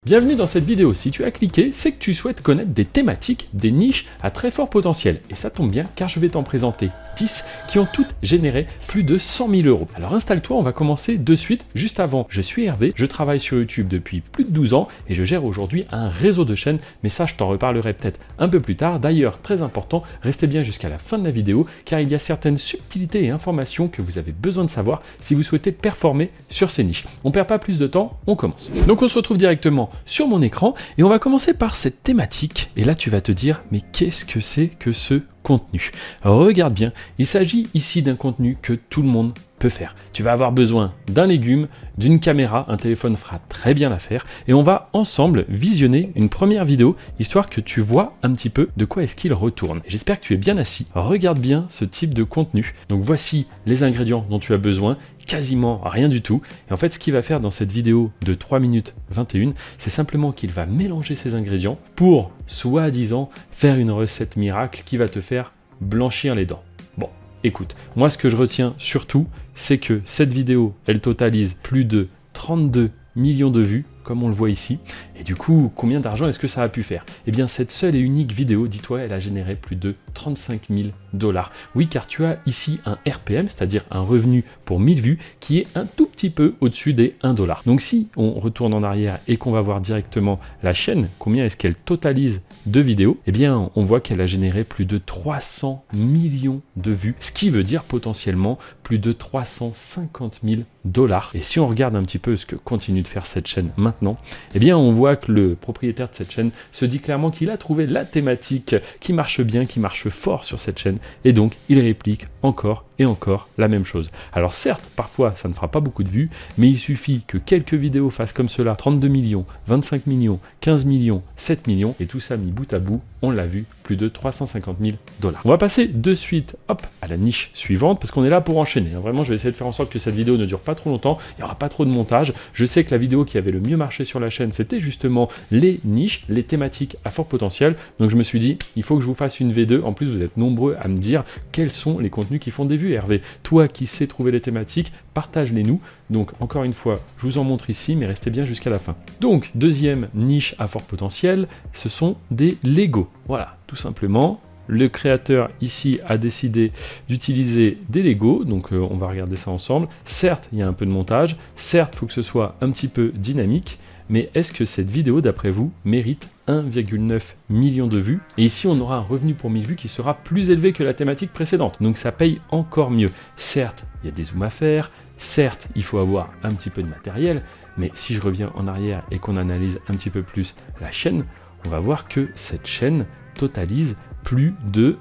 Bienvenue dans cette vidéo. Si tu as cliqué, c'est que tu souhaites connaître des thématiques, des niches à très fort potentiel. Et ça tombe bien car je vais t'en présenter 10 qui ont toutes généré plus de 100 000 euros. Alors installe-toi, on va commencer de suite. Juste avant, je suis Hervé, je travaille sur YouTube depuis plus de 12 ans et je gère aujourd'hui un réseau de chaînes, mais ça je t'en reparlerai peut-être un peu plus tard. D'ailleurs, très important, restez bien jusqu'à la fin de la vidéo car il y a certaines subtilités et informations que vous avez besoin de savoir si vous souhaitez performer sur ces niches. On perd pas plus de temps, on commence. Donc on se retrouve directement sur mon écran et on va commencer par cette thématique. Et là tu vas te dire, mais qu'est-ce que c'est que ce contenu? Alors, regarde bien, il s'agit ici d'un contenu que tout le monde peut faire. Tu vas avoir besoin d'un légume, d'une caméra, un téléphone fera très bien l'affaire et on va ensemble visionner une première vidéo histoire que tu vois un petit peu de quoi est-ce qu'il retourne. J'espère que tu es bien assis. Regarde bien ce type de contenu. Donc voici les ingrédients dont tu as besoin, quasiment rien du tout. Et en fait, ce qu'il va faire dans cette vidéo de 3 minutes 21, c'est simplement qu'il va mélanger ces ingrédients pour, soi-disant, faire une recette miracle qui va te faire blanchir les dents. Bon, écoute, moi ce que je retiens surtout, c'est que cette vidéo, elle totalise plus de 32 millions de vues, comme on le voit ici. Et du coup, combien d'argent est-ce que ça a pu faire? Eh bien, cette seule et unique vidéo, dis-toi, elle a généré plus de 35 000 $. Oui, car tu as ici un RPM, c'est-à-dire un revenu pour 1000 vues, qui est un tout petit peu au-dessus des 1 $. Donc si on retourne en arrière et qu'on va voir directement la chaîne, combien est-ce qu'elle totalise de vidéos? Eh bien, on voit qu'elle a généré plus de 300 millions de vues, ce qui veut dire potentiellement plus de 350 000 $. Et si on regarde un petit peu ce que continue de faire cette chaîne maintenant, eh bien on voit que le propriétaire de cette chaîne se dit clairement qu'il a trouvé la thématique qui marche bien, qui marche fort sur cette chaîne, et donc il réplique encore et encore la même chose. Alors certes, parfois ça ne fera pas beaucoup de vues, mais il suffit que quelques vidéos fassent comme cela, 32 millions, 25 millions, 15 millions, 7 millions, et tout ça mis bout à bout, on l'a vu, plus de 350 000 $. On va passer de suite, hop, à la niche suivante, parce qu'on est là pour enchaîner. Vraiment, je vais essayer de faire en sorte que cette vidéo ne dure pas trop longtemps, il n'y aura pas trop de montage. Je sais que la vidéo qui avait le mieux marché sur la chaîne, c'était justement les niches, les thématiques à fort potentiel. Donc je me suis dit, il faut que je vous fasse une V2. En plus, vous êtes nombreux à me dire quels sont les contenus qui font des vues, Hervé. Toi qui sais trouver les thématiques, partage-les nous. Donc encore une fois, je vous en montre ici, mais restez bien jusqu'à la fin. Donc, deuxième niche à fort potentiel, ce sont des Lego. Voilà, tout simplement. Le créateur ici a décidé d'utiliser des Lego, donc on va regarder ça ensemble. Certes, il y a un peu de montage, certes, il faut que ce soit un petit peu dynamique, mais est-ce que cette vidéo, d'après vous, mérite 1,9 million de vues? Et ici, on aura un revenu pour 1000 vues qui sera plus élevé que la thématique précédente, donc ça paye encore mieux. Certes, il y a des zooms à faire, certes, il faut avoir un petit peu de matériel, mais si je reviens en arrière et qu'on analyse un petit peu plus la chaîne, on va voir que cette chaîne totalise plus de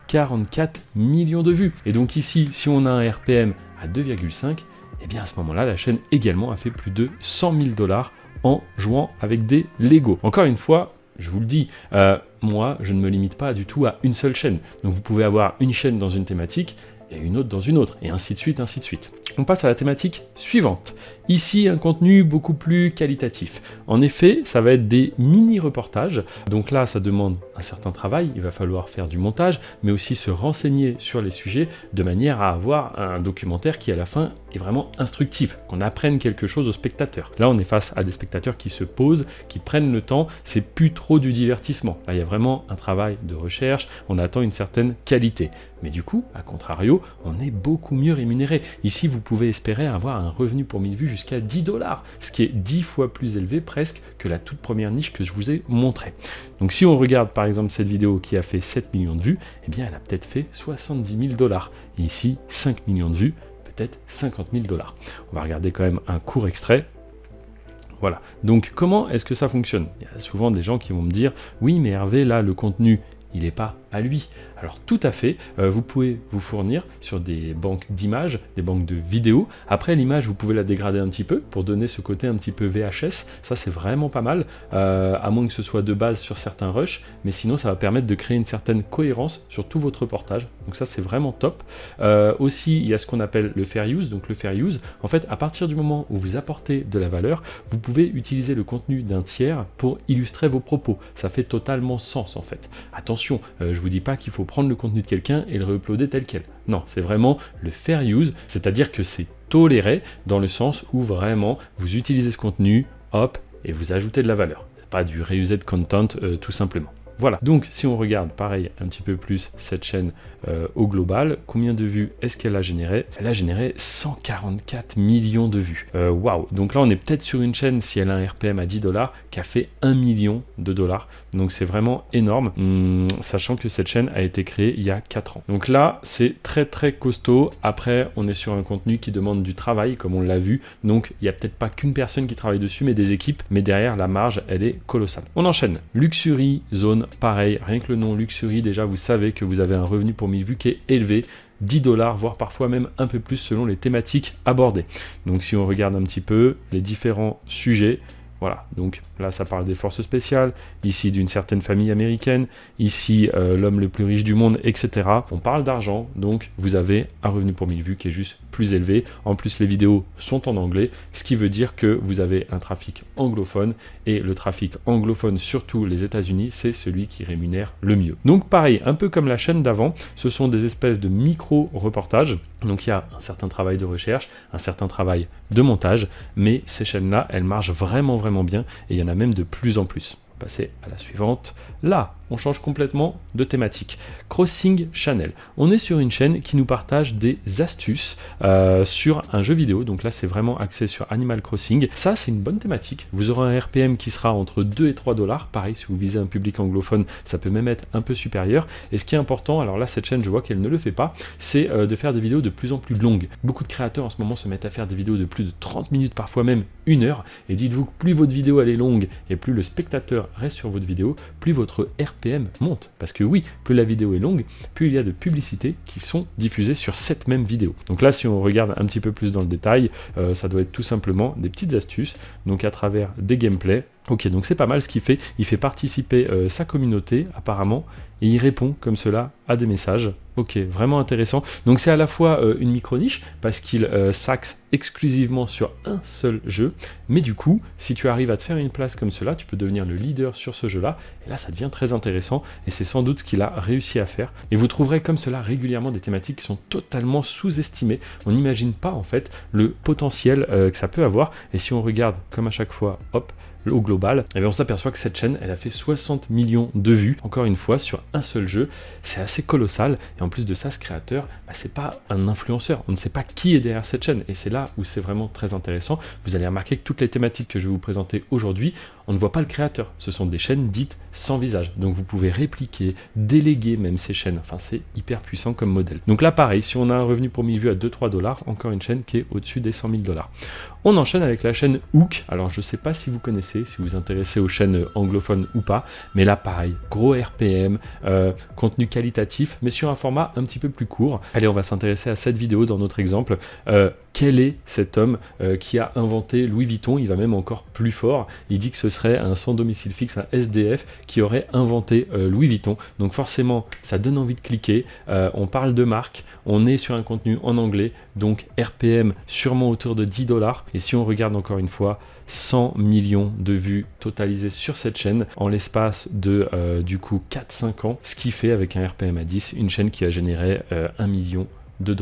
44 millions de vues. Et donc ici, si on a un RPM à 2,5, eh bien à ce moment-là, la chaîne également a fait plus de 100 000 $ en jouant avec des Lego. Encore une fois, je vous le dis, moi, je ne me limite pas du tout à une seule chaîne. Donc vous pouvez avoir une chaîne dans une thématique et une autre dans une autre, et ainsi de suite, ainsi de suite. On passe à la thématique suivante. Ici, un contenu beaucoup plus qualitatif. En effet, ça va être des mini-reportages. Donc là, ça demande un certain travail. Il va falloir faire du montage, mais aussi se renseigner sur les sujets de manière à avoir un documentaire qui, à la fin, est vraiment instructif, qu'on apprenne quelque chose aux spectateurs. Là, on est face à des spectateurs qui se posent, qui prennent le temps. C'est plus trop du divertissement. Là, il y a vraiment un travail de recherche. On attend une certaine qualité. Mais du coup, à contrario, on est beaucoup mieux rémunéré. Ici, vous pouvez espérer avoir un revenu pour 1000 vues jusqu'à 10 $, ce qui est 10 fois plus élevé presque que la toute première niche que je vous ai montrée. Donc si on regarde par exemple cette vidéo qui a fait 7 millions de vues, eh bien elle a peut-être fait 70 000 $. Et ici, 5 millions de vues, peut-être 50 000 $. On va regarder quand même un court extrait. Voilà, donc comment est-ce que ça fonctionne? Il y a souvent des gens qui vont me dire, oui mais Hervé, là le contenu, il n'est pas à lui. Alors tout à fait, vous pouvez vous fournir sur des banques d'images, des banques de vidéos. Après l'image, vous pouvez la dégrader un petit peu pour donner ce côté un petit peu VHS. Ça c'est vraiment pas mal, à moins que ce soit de base sur certains rushs, mais sinon ça va permettre de créer une certaine cohérence sur tout votre reportage. Donc ça c'est vraiment top. Aussi, il y a ce qu'on appelle le fair use. Donc le fair use, en fait, à partir du moment où vous apportez de la valeur, vous pouvez utiliser le contenu d'un tiers pour illustrer vos propos. Ça fait totalement sens en fait. Attention, je vous dis pas qu'il faut prendre le contenu de quelqu'un et le re-uploader tel quel. Non, c'est vraiment le fair use, c'est-à-dire que c'est toléré dans le sens où vraiment vous utilisez ce contenu, hop, et vous ajoutez de la valeur. C'est pas du reused content tout simplement. Voilà, donc si on regarde pareil un petit peu plus cette chaîne au global, combien de vues est-ce qu'elle a généré? Elle a généré 144 millions de vues. Waouh, donc là on est peut-être sur une chaîne, si elle a un RPM à 10 $, qui a fait 1 million de dollars. Donc c'est vraiment énorme, sachant que cette chaîne a été créée il y a 4 ans. Donc là c'est très très costaud. Après on est sur un contenu qui demande du travail, comme on l'a vu. Donc il n'y a peut-être pas qu'une personne qui travaille dessus, mais des équipes. Mais derrière la marge, elle est colossale. On enchaîne. Luxury Zone. Pareil, rien que le nom Luxury, déjà vous savez que vous avez un revenu pour 1000 vues qui est élevé, 10 $, voire parfois même un peu plus selon les thématiques abordées. Donc si on regarde un petit peu les différents sujets, voilà, donc là ça parle des forces spéciales, ici d'une certaine famille américaine, ici l'homme le plus riche du monde, etc. On parle d'argent, donc vous avez un revenu pour 1000 vues qui est juste plus élevé. En plus les vidéos sont en anglais, ce qui veut dire que vous avez un trafic anglophone, et le trafic anglophone, surtout les États-Unis, c'est celui qui rémunère le mieux. Donc pareil, un peu comme la chaîne d'avant, ce sont des espèces de micro-reportages. Donc il y a un certain travail de recherche, un certain travail de montage, mais ces chaînes-là, elles marchent vraiment bien, et il y en a même de plus en plus. Passer à la suivante. Là, on change complètement de thématique. Crossing Channel. On est sur une chaîne qui nous partage des astuces sur un jeu vidéo. Donc là, c'est vraiment axé sur Animal Crossing. Ça, c'est une bonne thématique. Vous aurez un RPM qui sera entre 2 et 3 $. Pareil, si vous visez un public anglophone, ça peut même être un peu supérieur. Et ce qui est important, alors là, cette chaîne, je vois qu'elle ne le fait pas, c'est de faire des vidéos de plus en plus longues. Beaucoup de créateurs en ce moment se mettent à faire des vidéos de plus de 30 minutes, parfois même 1 heure. Et dites-vous que plus votre vidéo elle est longue et plus le spectateur reste sur votre vidéo, plus votre RPM monte. Parce que oui, plus la vidéo est longue, plus il y a de publicités qui sont diffusées sur cette même vidéo. Donc là, si on regarde un petit peu plus dans le détail, ça doit être tout simplement des petites astuces, donc à travers des gameplays. Ok, donc c'est pas mal ce qu'il fait. Il fait participer sa communauté apparemment, et il répond comme cela à des messages. Ok, vraiment intéressant. Donc c'est à la fois une micro-niche, parce qu'il s'axe exclusivement sur un seul jeu, mais du coup, si tu arrives à te faire une place comme cela, tu peux devenir le leader sur ce jeu-là, et là ça devient très intéressant, et c'est sans doute ce qu'il a réussi à faire. Et vous trouverez comme cela régulièrement des thématiques qui sont totalement sous-estimées. On n'imagine pas en fait le potentiel que ça peut avoir, et si on regarde comme à chaque fois, hop, au global, et bien on s'aperçoit que cette chaîne, elle a fait 60 millions de vues, encore une fois, sur un seul jeu. C'est assez colossal, et en plus de ça, ce créateur, c'est pas un influenceur, on ne sait pas qui est derrière cette chaîne, et c'est là où c'est vraiment très intéressant. Vous allez remarquer que toutes les thématiques que je vais vous présenter aujourd'hui, on ne voit pas le créateur, ce sont des chaînes dites sans visage, donc vous pouvez répliquer, déléguer même ces chaînes, enfin c'est hyper puissant comme modèle. Donc là pareil, si on a un revenu pour 1000 vues à 2-3 $, encore une chaîne qui est au-dessus des 100 000 $. On enchaîne avec la chaîne Hook. Alors je sais pas si vous connaissez, si vous vous intéressez aux chaînes anglophones ou pas, mais là pareil, gros RPM, contenu qualitatif, mais sur un format un petit peu plus court. Allez, on va s'intéresser à cette vidéo dans notre exemple. Quel est cet homme qui a inventé Louis Vuitton? Il va même encore plus fort, il dit que ce serait un sans domicile fixe, un SDF, qui aurait inventé Louis Vuitton. Donc forcément, ça donne envie de cliquer. On parle de marque, on est sur un contenu en anglais, donc RPM sûrement autour de 10 $. Et si on regarde encore une fois, 100 millions de vues totalisées sur cette chaîne en l'espace de du coup 4-5 ans, ce qui fait avec un RPM à 10, une chaîne qui a généré 1 million de $.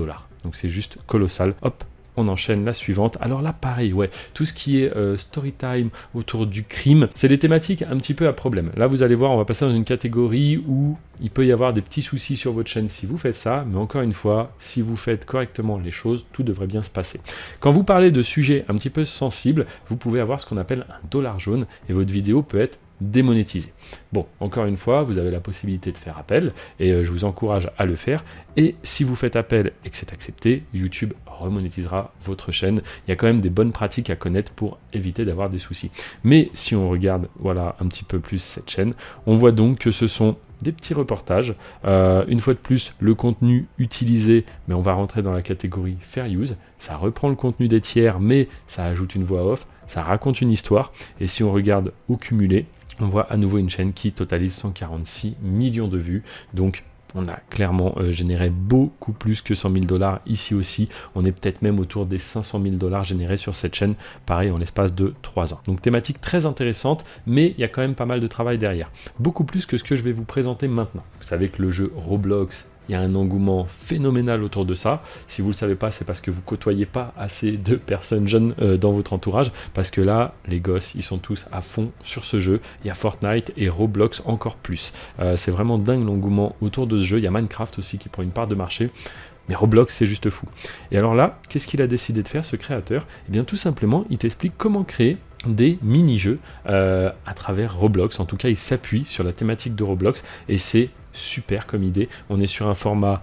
Donc c'est juste colossal. Hop, on enchaîne la suivante. Alors là, pareil, ouais, tout ce qui est story time autour du crime, c'est des thématiques un petit peu à problème. Là, vous allez voir, on va passer dans une catégorie où il peut y avoir des petits soucis sur votre chaîne si vous faites ça, mais encore une fois, si vous faites correctement les choses, tout devrait bien se passer. Quand vous parlez de sujets un petit peu sensibles, vous pouvez avoir ce qu'on appelle un dollar jaune, et votre vidéo peut être démonétisé. Bon, encore une fois, vous avez la possibilité de faire appel, et je vous encourage à le faire. Et si vous faites appel et que c'est accepté, YouTube remonétisera votre chaîne. Il y a quand même des bonnes pratiques à connaître pour éviter d'avoir des soucis. Mais si on regarde, voilà, un petit peu plus cette chaîne, on voit donc que ce sont des petits reportages. Une fois de plus, le contenu utilisé, mais on va rentrer dans la catégorie Fair Use. Ça reprend le contenu des tiers, mais ça ajoute une voix off, ça raconte une histoire. Et si on regarde au cumulé, on voit à nouveau une chaîne qui totalise 146 millions de vues. Donc on a clairement généré beaucoup plus que 100 000 $ ici aussi. On est peut-être même autour des 500 000 $ générés sur cette chaîne, pareil en l'espace de 3 ans. Donc thématique très intéressante, mais il y a quand même pas mal de travail derrière. Beaucoup plus que ce que je vais vous présenter maintenant. Vous savez que le jeu Roblox il y a un engouement phénoménal autour de ça. Si vous ne le savez pas, c'est parce que vous côtoyez pas assez de personnes jeunes dans votre entourage, parce que là, les gosses, ils sont tous à fond sur ce jeu. Il y a Fortnite et Roblox encore plus. C'est vraiment dingue l'engouement autour de ce jeu. Il y a Minecraft aussi qui prend une part de marché. Mais Roblox, c'est juste fou. Et alors là, qu'est-ce qu'il a décidé de faire, ce créateur? Eh bien, tout simplement, il t'explique comment créer des mini-jeux à travers Roblox. En tout cas, il s'appuie sur la thématique de Roblox et c'est super comme idée. On est sur un format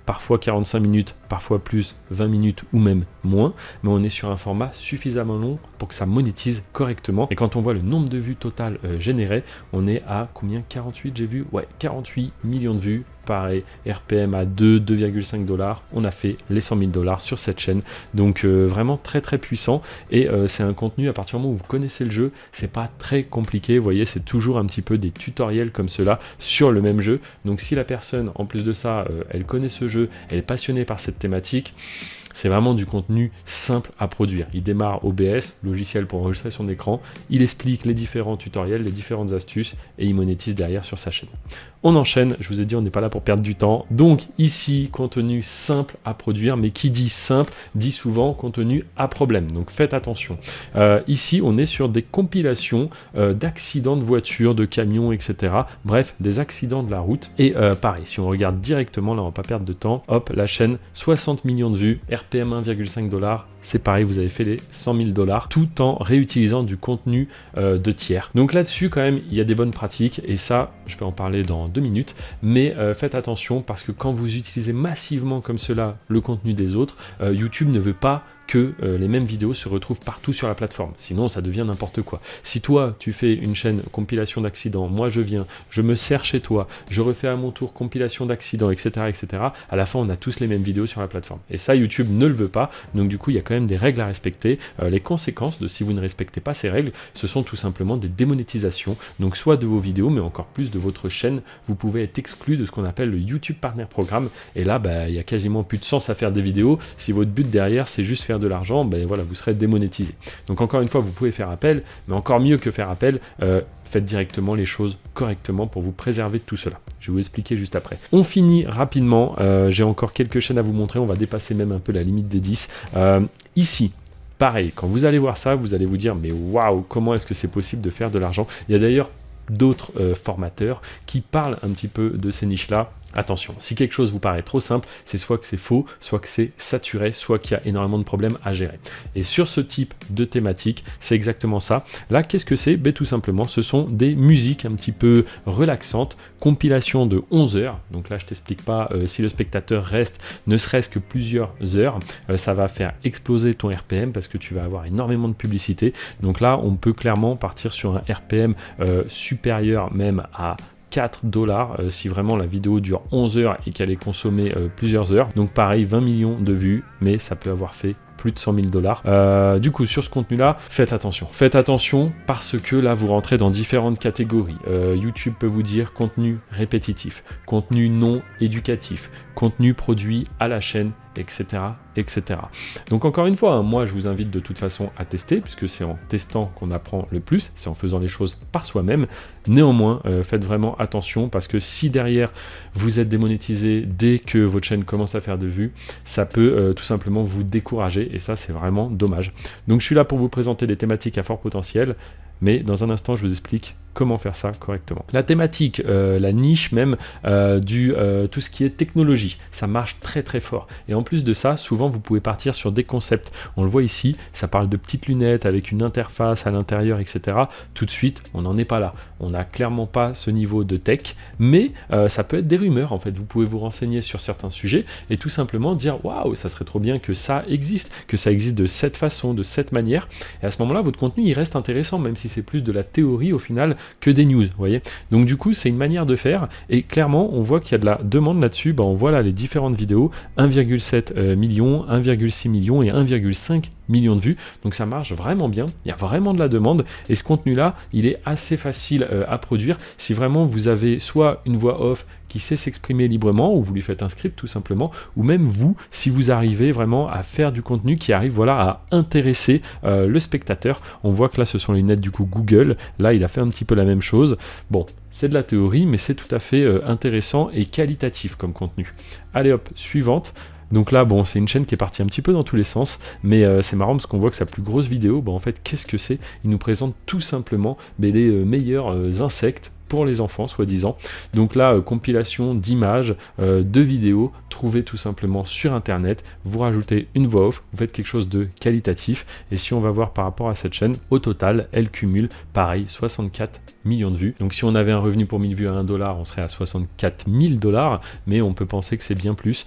parfois 45 minutes, parfois plus 20 minutes ou même moins, mais on est sur un format suffisamment long pour que ça monétise correctement. Et quand on voit le nombre de vues totales générées, on est à combien? 48, j'ai vu? Ouais, 48 millions de vues. Pareil, RPM à 2,5 $. On a fait les 100 000 $ sur cette chaîne. Donc vraiment très très puissant. Et c'est un contenu, à partir du moment où vous connaissez le jeu, c'est pas très compliqué. Vous voyez, c'est toujours un petit peu des tutoriels comme cela sur le même jeu. Donc si la personne, en plus de ça, elle connaît ce jeu, elle est passionnée par cette thématique, c'est vraiment du contenu simple à produire. Il démarre OBS, logiciel pour enregistrer son écran, il explique les différents tutoriels, les différentes astuces et il monétise derrière sur sa chaîne. On enchaîne, je vous ai dit on n'est pas là pour perdre du temps. Donc ici, contenu simple à produire, mais qui dit simple, dit souvent contenu à problème. Donc faites attention. Ici, on est sur des compilations d'accidents de voitures, de camions, etc. Bref, des accidents de la route. Et pareil, si on regarde directement, là on va pas perdre de temps, hop, la chaîne, 60 millions de vues, RPM 1,5 $, c'est pareil, vous avez fait les 100 000 $, tout en réutilisant du contenu de tiers. Donc là-dessus, quand même, il y a des bonnes pratiques, et ça, je vais en parler dans 2 minutes, mais faites attention, parce que quand vous utilisez massivement comme cela le contenu des autres, YouTube ne veut pas que les mêmes vidéos se retrouvent partout sur la plateforme, sinon ça devient n'importe quoi. Si toi tu fais une chaîne compilation d'accidents, moi je viens, je me sers chez toi, je refais à mon tour compilation d'accidents, etc., à la fin on a tous les mêmes vidéos sur la plateforme. Et ça YouTube ne le veut pas, donc du coup il y a quand même des règles à respecter. Les conséquences de si vous ne respectez pas ces règles, ce sont tout simplement des démonétisations, donc soit de vos vidéos, mais encore plus de votre chaîne. Vous pouvez être exclu de ce qu'on appelle le YouTube Partner Programme, et là il y a quasiment plus de sens à faire des vidéos. Si votre but derrière c'est juste faire de l'argent, ben voilà, vous serez démonétisé. Donc encore une fois, vous pouvez faire appel, mais encore mieux que faire appel, faites directement les choses correctement pour vous préserver de tout cela. Je vais vous expliquer juste après. On finit rapidement, j'ai encore quelques chaînes à vous montrer, on va dépasser même un peu la limite des 10. Ici, pareil, quand vous allez voir ça, vous allez vous dire, mais waouh, comment est-ce que c'est possible de faire de l'argent? Il y a d'ailleurs d'autres formateurs qui parlent un petit peu de ces niches-là. Attention, si quelque chose vous paraît trop simple, c'est soit que c'est faux, soit que c'est saturé, soit qu'il y a énormément de problèmes à gérer. Et sur ce type de thématique, c'est exactement ça. Là, qu'est-ce que c'est? Ben, tout simplement, ce sont des musiques un petit peu relaxantes, compilation de 11 heures. Donc là, je t'explique pas, si le spectateur reste ne serait-ce que plusieurs heures, ça va faire exploser ton RPM parce que tu vas avoir énormément de publicité. Donc là, on peut clairement partir sur un RPM supérieur même à 4 $ si vraiment la vidéo dure 11 heures et qu'elle est consommée plusieurs heures. Donc pareil, 20 millions de vues, mais ça peut avoir fait plus de 100 000 $. Du coup, sur ce contenu-là, faites attention parce que là, vous rentrez dans différentes catégories. YouTube peut vous dire contenu répétitif, contenu non éducatif, contenu produit à la chaîne, etc., etc. Donc encore une fois, hein, moi je vous invite de toute façon à tester, puisque c'est en testant qu'on apprend le plus, c'est en faisant les choses par soi-même. Néanmoins, faites vraiment attention, parce que si derrière vous êtes démonétisé dès que votre chaîne commence à faire de vues, ça peut tout simplement vous décourager, et ça c'est vraiment dommage. Donc je suis là pour vous présenter des thématiques à fort potentiel, mais dans un instant je vous explique comment faire ça correctement. La thématique, la niche même tout ce qui est technologie, ça marche très très fort. Et en plus de ça, souvent vous pouvez partir sur des concepts. On le voit ici, ça parle de petites lunettes avec une interface à l'intérieur, etc. Tout de suite, on n'en est pas là. On n'a clairement pas ce niveau de tech, mais ça peut être des rumeurs en fait. Vous pouvez vous renseigner sur certains sujets et tout simplement dire waouh, ça serait trop bien que ça existe de cette façon, de cette manière. Et à ce moment-là, votre contenu il reste intéressant, même si c'est plus de la théorie au final que des news, vous voyez. Donc du coup, c'est une manière de faire, et clairement, on voit qu'il y a de la demande là-dessus. On voit là les différentes vidéos, 1,7 million, 1,6 million et 1,5 millions de vues, donc ça marche vraiment bien, il y a vraiment de la demande, et ce contenu-là, il est assez facile à produire si vraiment vous avez soit une voix off qui sait s'exprimer librement, ou vous lui faites un script tout simplement, ou même vous, si vous arrivez vraiment à faire du contenu qui arrive voilà, à intéresser le spectateur. On voit que là, ce sont les lunettes du coup Google, là, il a fait un petit peu la même chose. Bon, c'est de la théorie, mais c'est tout à fait intéressant et qualitatif comme contenu. Allez hop, suivante. Donc là, bon, c'est une chaîne qui est partie un petit peu dans tous les sens, mais c'est marrant parce qu'on voit que sa plus grosse vidéo, en fait, qu'est-ce que c'est? Il nous présente tout simplement les meilleurs insectes pour les enfants, soi-disant. Donc là, compilation d'images, de vidéos, trouvées tout simplement sur Internet. Vous rajoutez une voix off, vous faites quelque chose de qualitatif. Et si on va voir par rapport à cette chaîne, au total, elle cumule, pareil, 64 millions de vues. Donc si on avait un revenu pour 1000 vues à 1 $, on serait à 64 000 $, mais on peut penser que c'est bien plus.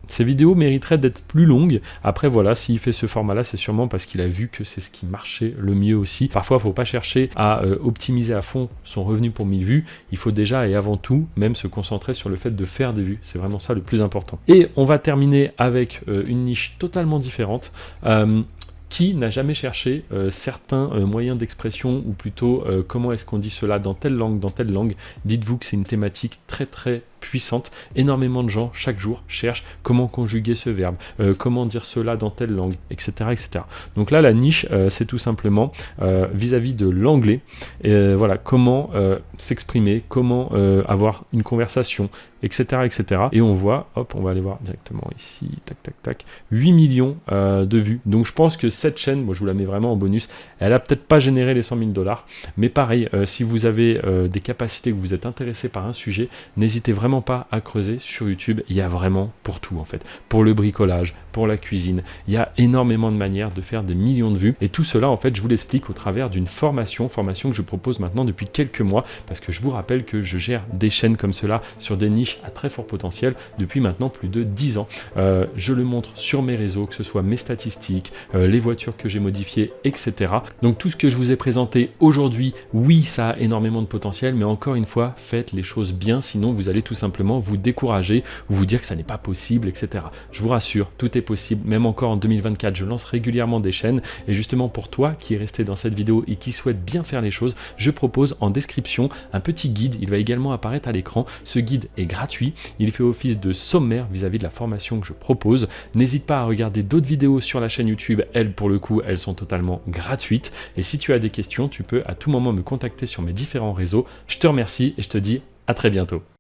Ces vidéos mériteraient d'être plus longues. Après voilà, s'il fait ce format là, c'est sûrement parce qu'il a vu que c'est ce qui marchait le mieux aussi. Parfois il ne faut pas chercher à optimiser à fond son revenu pour 1000 vues, il faut déjà et avant tout même se concentrer sur le fait de faire des vues, c'est vraiment ça le plus important. Et on va terminer avec une niche totalement différente. Qui n'a jamais cherché certains moyens d'expression, ou plutôt comment est-ce qu'on dit cela dans telle langue, dites-vous que c'est une thématique très très puissante. Énormément de gens chaque jour cherchent comment conjuguer ce verbe, comment dire cela dans telle langue, etc. etc. Donc là la niche c'est tout simplement vis-à-vis de l'anglais, voilà, comment s'exprimer, comment avoir une conversation, etc. etc. Et on voit, hop, on va aller voir directement ici, tac tac tac, 8 millions de vues. Donc je pense que cette chaîne, moi je vous la mets vraiment en bonus, elle a peut-être pas généré les 100 000 $, mais pareil, si vous avez des capacités, que vous êtes intéressé par un sujet, n'hésitez vraiment pas à creuser sur YouTube. Il y a vraiment pour tout en fait, pour le bricolage, pour la cuisine, il y a énormément de manières de faire des millions de vues, et tout cela en fait je vous l'explique au travers d'une formation que je propose maintenant depuis quelques mois, parce que je vous rappelle que je gère des chaînes comme cela sur des niches à très fort potentiel depuis maintenant plus de 10 ans. Je le montre sur mes réseaux, que ce soit mes statistiques, les voitures que j'ai modifiées, etc. Donc tout ce que je vous ai présenté aujourd'hui, oui ça a énormément de potentiel, mais encore une fois faites les choses bien, sinon vous allez tout simplement vous décourager ou vous dire que ça n'est pas possible, etc. Je vous rassure, tout est possible, même encore en 2024, je lance régulièrement des chaînes, et justement pour toi qui est resté dans cette vidéo et qui souhaite bien faire les choses, je propose en description un petit guide, il va également apparaître à l'écran. Ce guide est gratuit, il fait office de sommaire vis-à-vis de la formation que je propose. N'hésite pas à regarder d'autres vidéos sur la chaîne YouTube, elles pour le coup, elles sont totalement gratuites, et si tu as des questions, tu peux à tout moment me contacter sur mes différents réseaux. Je te remercie et je te dis à très bientôt.